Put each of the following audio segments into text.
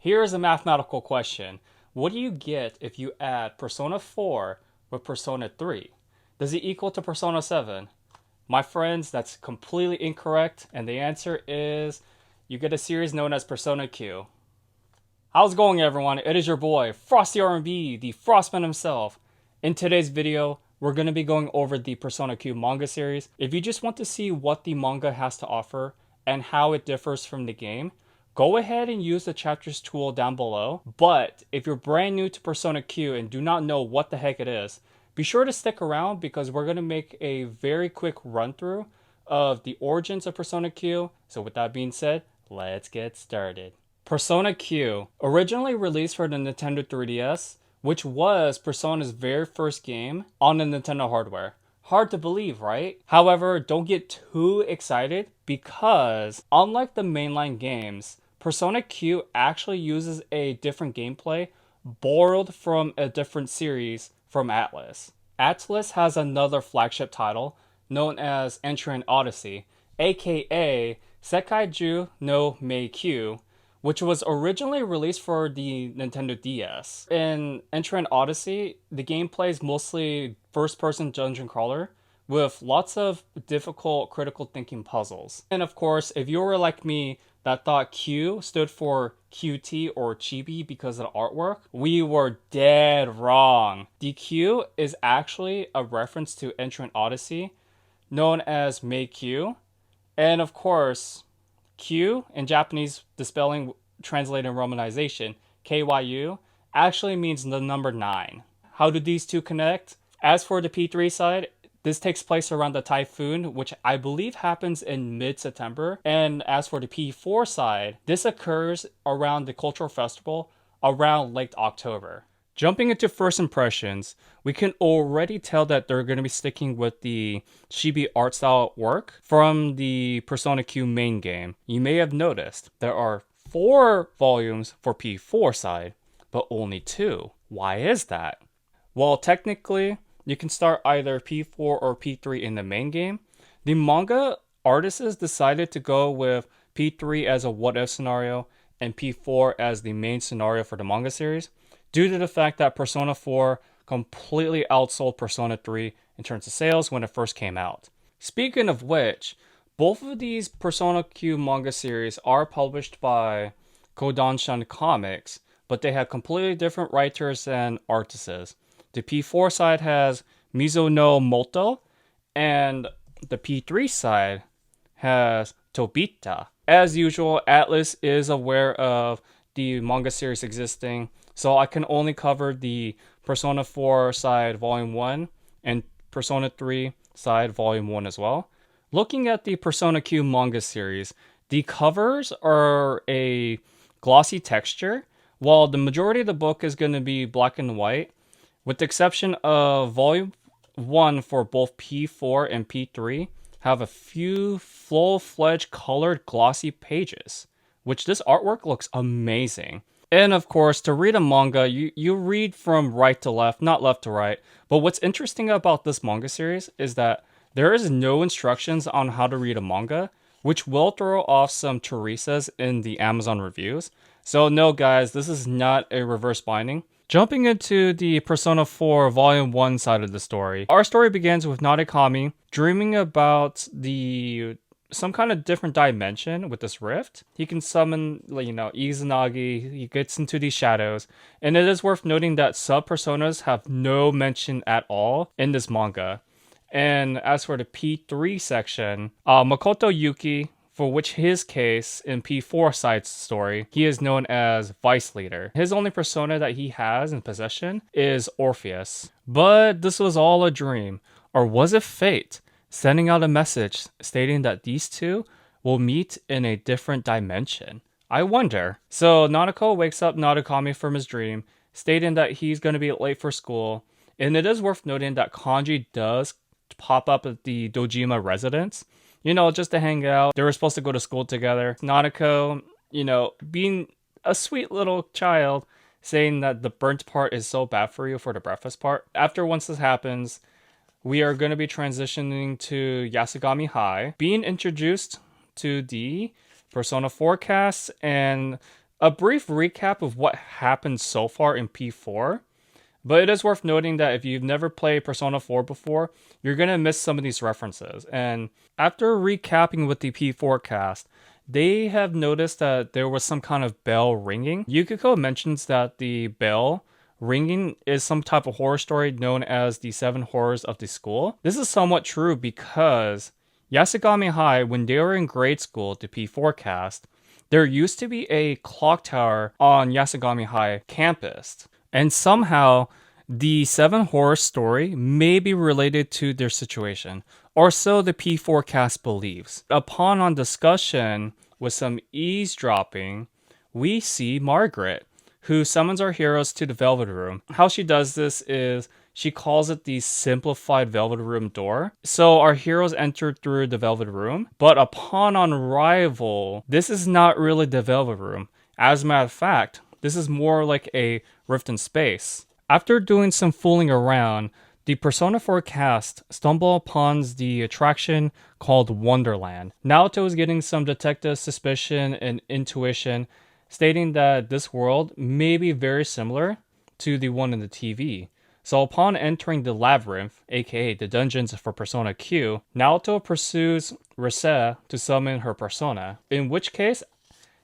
Here's a mathematical question. What do you get if you add Persona 4 with Persona 3? Does it equal to Persona 7? My friends, that's completely incorrect, and the answer is you get a series known as Persona Q. How's it going, everyone? It is your boy, Frosty R&B, the Frostman himself. In today's video, we're going to be going over the Persona Q manga series. If you just want to see what the manga has to offer and how it differs from the game, go ahead and use the chapters tool down below. But if you're brand new to Persona Q and do not know what the heck it is, be sure to stick around because we're going to make a very quick run through of the origins of Persona Q. So with that being said, let's get started. Persona Q, originally released for the Nintendo 3DS, which was Persona's very first game on the Nintendo hardware. Hard to believe, right? However, don't get too excited because unlike the mainline games, Persona Q actually uses a different gameplay borrowed from a different series from Atlus. Atlus has another flagship title known as Etrian Odyssey, aka Seikaiju no Meikyu, which was originally released for the Nintendo DS. In Etrian Odyssey, the gameplay is mostly first-person dungeon crawler with lots of difficult critical thinking puzzles. And of course, if you were like me that thought Q stood for QT or Chibi because of the artwork, we were dead wrong. The Q is actually a reference to Etrian Odyssey, known as Meikyu. And of course, Q in Japanese, the spelling translated in romanization, KYU, actually means the number 9. How do these two connect? As for the P3 side, this takes place around the typhoon, which I believe happens in mid-September. And as for the P4 side, this occurs around the cultural festival around late October. Jumping into first impressions, we can already tell that they're going to be sticking with the chibi art style work from the Persona Q main game. You may have noticed there are 4 volumes for P4 side, but only 2. Why is that? Well, technically, you can start either P4 or P3 in the main game. The manga artists decided to go with P3 as a what-if scenario and P4 as the main scenario for the manga series, due to the fact that Persona 4 completely outsold Persona 3 in terms of sales when it first came out. Speaking of which, both of these Persona Q manga series are published by Kodansha Comics, but they have completely different writers and artists. The P4 side has Mizuno Moto, and the P3 side has Tobita. As usual, Atlus is aware of the manga series existing, so I can only cover the Persona 4 side Volume 1 and Persona 3 side Volume 1 as well. Looking at the Persona Q manga series, the covers are a glossy texture, while the majority of the book is going to be black and white, with the exception of Volume 1 for both P4 and P3 have a few full-fledged colored glossy pages, which this artwork looks amazing. And of course, to read a manga, you read from right to left, not left to right. But what's interesting about this manga series is that there is no instructions on how to read a manga, which will throw off some Teresas in the Amazon reviews. So no guys, this is not a reverse binding. Jumping into the Persona 4 Volume 1 side of the story, our story begins with Narukami dreaming about some kind of different dimension with this rift. He can summon, Izanagi, he gets into these shadows, and it is worth noting that sub-personas have no mention at all in this manga. And as for the P3 section, Makoto Yuki, for which his case in P4 side's story, he is known as Vice Leader. His only persona that he has in possession is Orpheus. But this was all a dream, or was it fate, sending out a message stating that these two will meet in a different dimension? I wonder. So Nanako wakes up Narukami from his dream, stating that he's going to be late for school, and it is worth noting that Kanji does pop up at the Dojima residence, just to hang out. They were supposed to go to school together. Nanako, being a sweet little child, saying that the burnt part is so bad for you for the breakfast part. Once this happens, we are going to be transitioning to Yasugami High, being introduced to the Persona 4 cast and A brief recap of what happened so far in P4, but it is worth noting that if you've never played Persona 4 before, you're going to miss some of these references. And after recapping with the P4 cast, they have noticed that there was some kind of bell ringing. Yukiko mentions that the bell ringing is some type of horror story known as the Seven Horrors of the School. This is somewhat true because Yasogami High, when they were in grade school, the P4 cast, there used to be a clock tower on Yasogami High campus. And somehow, the Seven Horror story may be related to their situation, or so the P4 cast believes. On discussion with some eavesdropping, we see Margaret, who summons our heroes to the Velvet Room. How she does this is she calls it the simplified Velvet Room door. So our heroes enter through the Velvet Room, but upon arrival, this is not really the Velvet Room. As a matter of fact, this is more like a rift in space. After doing some fooling around, the Persona 4 cast stumble upon the attraction called Wonderland. Naoto is getting some detective suspicion and intuition, stating that this world may be very similar to the one in the TV. So upon entering the labyrinth, aka the dungeons for Persona Q, Naoto pursues Rise to summon her persona. In which case,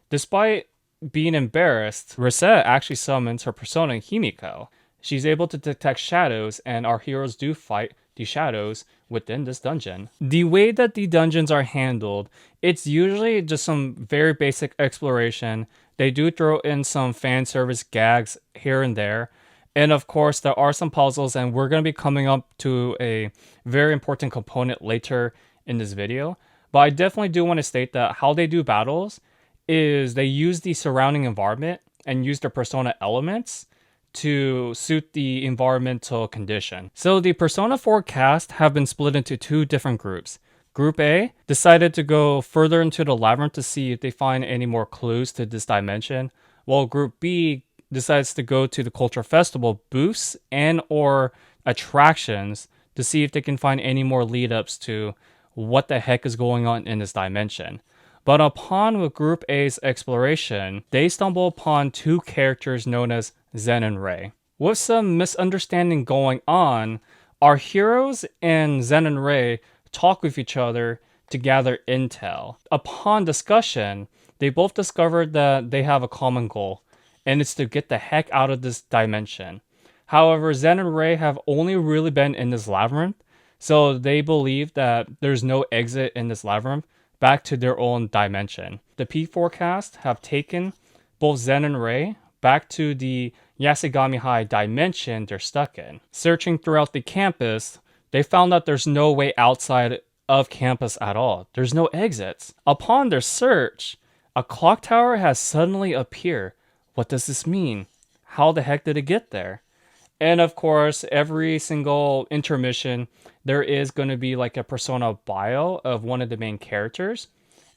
despite being embarrassed, Rise actually summons her persona Himiko. She's able to detect shadows, and our heroes do fight the shadows within this dungeon. The way that the dungeons are handled, it's usually just some very basic exploration. They do throw in some fan service gags here and there. And of course, there are some puzzles, and we're going to be coming up to a very important component later in this video. But I definitely do want to state that how they do battles is they use the surrounding environment and use their persona elements to suit the environmental condition. So the Persona 4 cast have been split into two different groups. Group A decided to go further into the labyrinth to see if they find any more clues to this dimension, while Group B decides to go to the culture festival booths and or attractions to see if they can find any more lead-ups to what the heck is going on in this dimension. But upon with Group A's exploration, they stumble upon two characters known as Zen and Rei. With some misunderstanding going on, our heroes and Zen and Rei talk with each other to gather intel. Upon discussion, they both discovered that they have a common goal, and it's to get the heck out of this dimension. However, Zen and Rei have only really been in this labyrinth, so they believe that there's no exit in this labyrinth back to their own dimension. The P4 cast have taken both Zen and Rei back to the Yasogami High dimension they're stuck in. Searching throughout the campus, they found that there's no way outside of campus at all. There's no exits. Upon their search, a clock tower has suddenly appeared. What does this mean? How the heck did it get there? And of course, every single intermission, there is going to be like a persona bio of one of the main characters.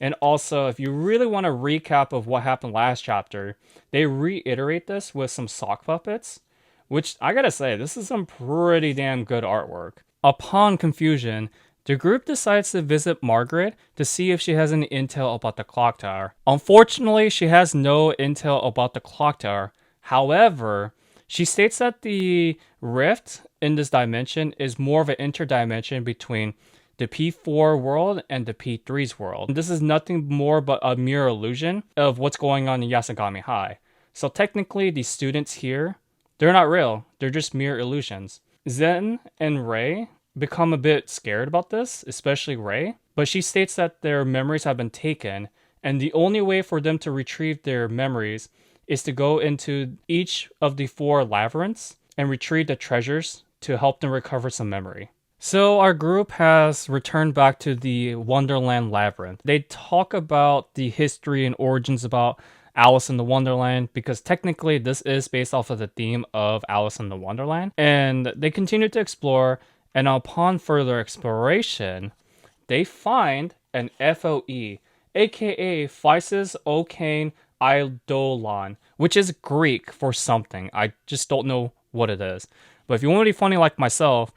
And also, if you really want a recap of what happened last chapter, they reiterate this with some sock puppets, which I gotta say, this is some pretty damn good artwork. Upon confusion, the group decides to visit Margaret to see if she has any intel about the clock tower. Unfortunately, she has no intel about the clock tower. However, she states that the rift in this dimension is more of an interdimension between the P4 world and the P3's world. This is nothing more but a mere illusion of what's going on in Yasogami High. So technically, the students here, they're not real. They're just mere illusions. Zen and Rei become a bit scared about this, especially Rei, but she states that their memories have been taken, and the only way for them to retrieve their memories is to go into each of the 4 labyrinths and retrieve the treasures to help them recover some memory. So our group has returned back to the Wonderland Labyrinth. They talk about the history and origins about Alice in the Wonderland, because technically this is based off of the theme of Alice in the Wonderland. And they continue to explore, and upon further exploration, they find an FOE, aka Physis Okane Eidolon, which is Greek for something. I just don't know what it is. But if you want to be funny like myself,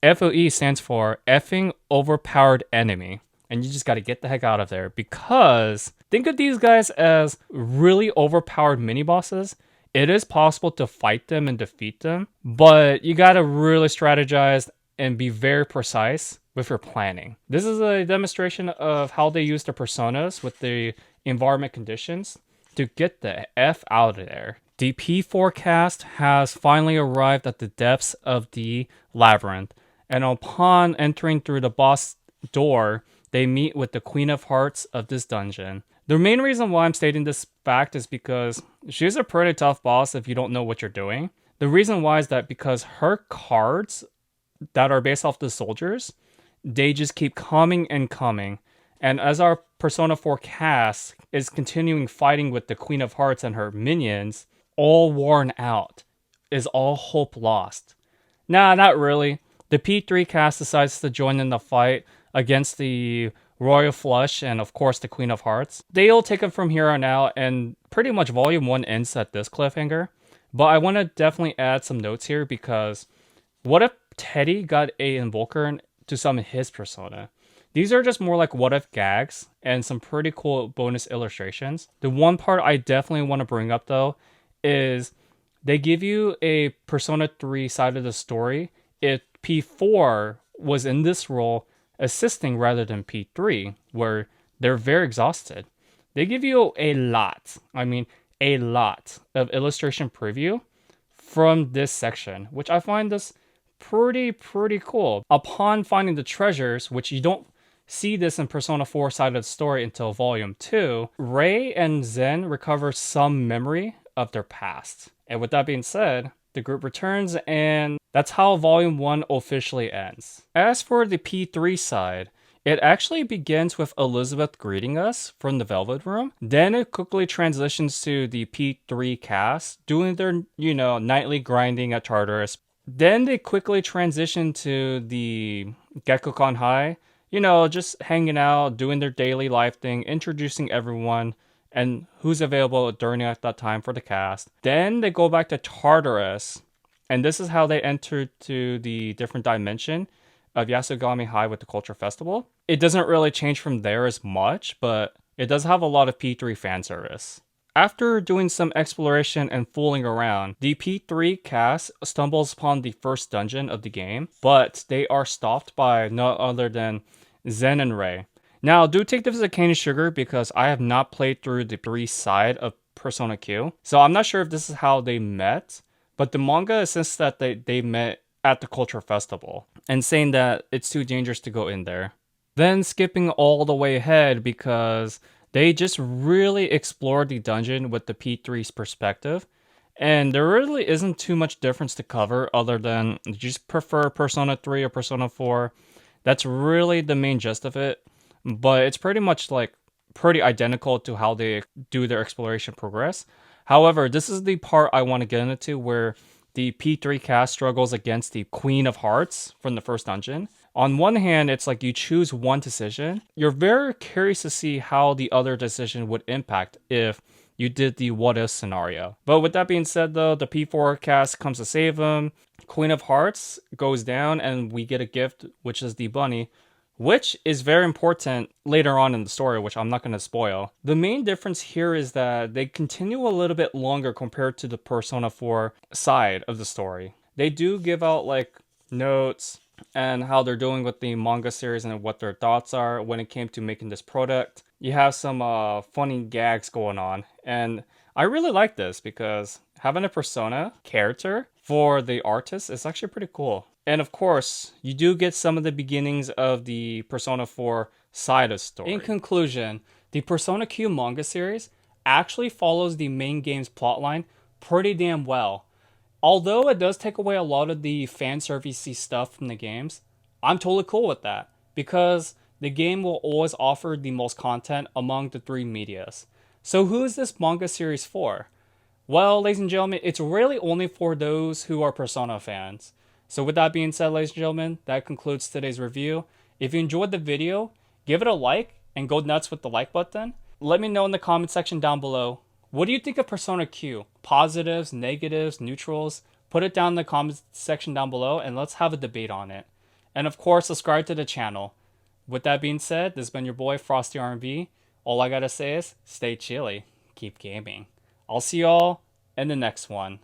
FOE stands for effing overpowered enemy. and you just got to get the heck out of there, because think of these guys as really overpowered mini bosses. It is possible to fight them and defeat them, but you got to really strategize and be very precise with your planning. This is a demonstration of how they use the personas with the environment conditions to get the F out of there. The P4 cast has finally arrived at the depths of the labyrinth, and upon entering through the boss door, they meet with the Queen of Hearts of this dungeon. The main reason why I'm stating this fact is because she's a pretty tough boss if you don't know what you're doing. The reason why is that because her cards that are based off the soldiers, they just keep coming and coming. And as our Persona 4 cast is continuing fighting with the Queen of Hearts and her minions, all worn out, is all hope lost? Nah, not really. The P3 cast decides to join in the fight against the Royal Flush and of course the Queen of Hearts. They'll take it from here on out, and pretty much Volume 1 ends at this cliffhanger. But I want to definitely add some notes here, because what if Teddy got a Invoker to summon his persona? These are just more like what if gags and some pretty cool bonus illustrations. The one part I definitely want to bring up though is they give you a Persona 3 side of the story if P4 was in this role assisting rather than P3, where they're very exhausted. They give you a lot of illustration preview from this section, which I find this pretty cool. Upon finding the treasures, which you don't see this in Persona 4 side of the story until Volume 2, Rei and Zen recover some memory of their past. And with that being said, the group returns, and that's how Volume 1 officially ends. As for the P3 side, it actually begins with Elizabeth greeting us from the Velvet Room. Then it quickly transitions to the P3 cast doing their, nightly grinding at Tartarus. Then they quickly transition to the Gekkoukan High, just hanging out, doing their daily life thing, introducing everyone and who's available during at that time for the cast. Then they go back to Tartarus, and this is how they enter to the different dimension of Yasugami High with the Culture Festival. It doesn't really change from there as much, but it does have a lot of P3 fan service. After doing some exploration and fooling around, the P3 cast stumbles upon the first dungeon of the game, but they are stopped by no other than Zen and Rei. Now, do take this as a cane of sugar, because I have not played through the 3 side of Persona Q, so I'm not sure if this is how they met, but the manga insists that they met at the Culture Festival, and saying that it's too dangerous to go in there. Then skipping all the way ahead, because they just really explored the dungeon with the P3's perspective, and there really isn't too much difference to cover other than you just prefer Persona 3 or Persona 4. That's really the main gist of it. But it's pretty much pretty identical to how they do their exploration progress. However, this is the part I want to get into where the P3 cast struggles against the Queen of Hearts from the first dungeon. On one hand, it's like you choose one decision. You're very curious to see how the other decision would impact if you did the what if scenario. But with that being said though, the P4 cast comes to save them. Queen of Hearts goes down and we get a gift, which is the bunny, which is very important later on in the story, which I'm not going to spoil. The main difference here is that they continue a little bit longer compared to the Persona 4 side of the story. They do give out notes and how they're doing with the manga series and what their thoughts are when it came to making this product. You have some funny gags going on, and I really like this because having a Persona character for the artist is actually pretty cool. And of course, you do get some of the beginnings of the Persona 4 side of story. In conclusion, the Persona Q manga series actually follows the main game's plotline pretty damn well. Although it does take away a lot of the fan servicey stuff from the games, I'm totally cool with that, because the game will always offer the most content among the 3 medias. So who is this manga series for? Well, ladies and gentlemen, it's really only for those who are Persona fans. So with that being said, ladies and gentlemen, that concludes today's review. If you enjoyed the video, give it a like and go nuts with the like button. Let me know in the comment section down below. What do you think of Persona Q? Positives, negatives, neutrals? Put it down in the comment section down below and let's have a debate on it. And of course, subscribe to the channel. With that being said, this has been your boy Frosty R&B. All I gotta say is stay chilly, keep gaming. I'll see y'all in the next one.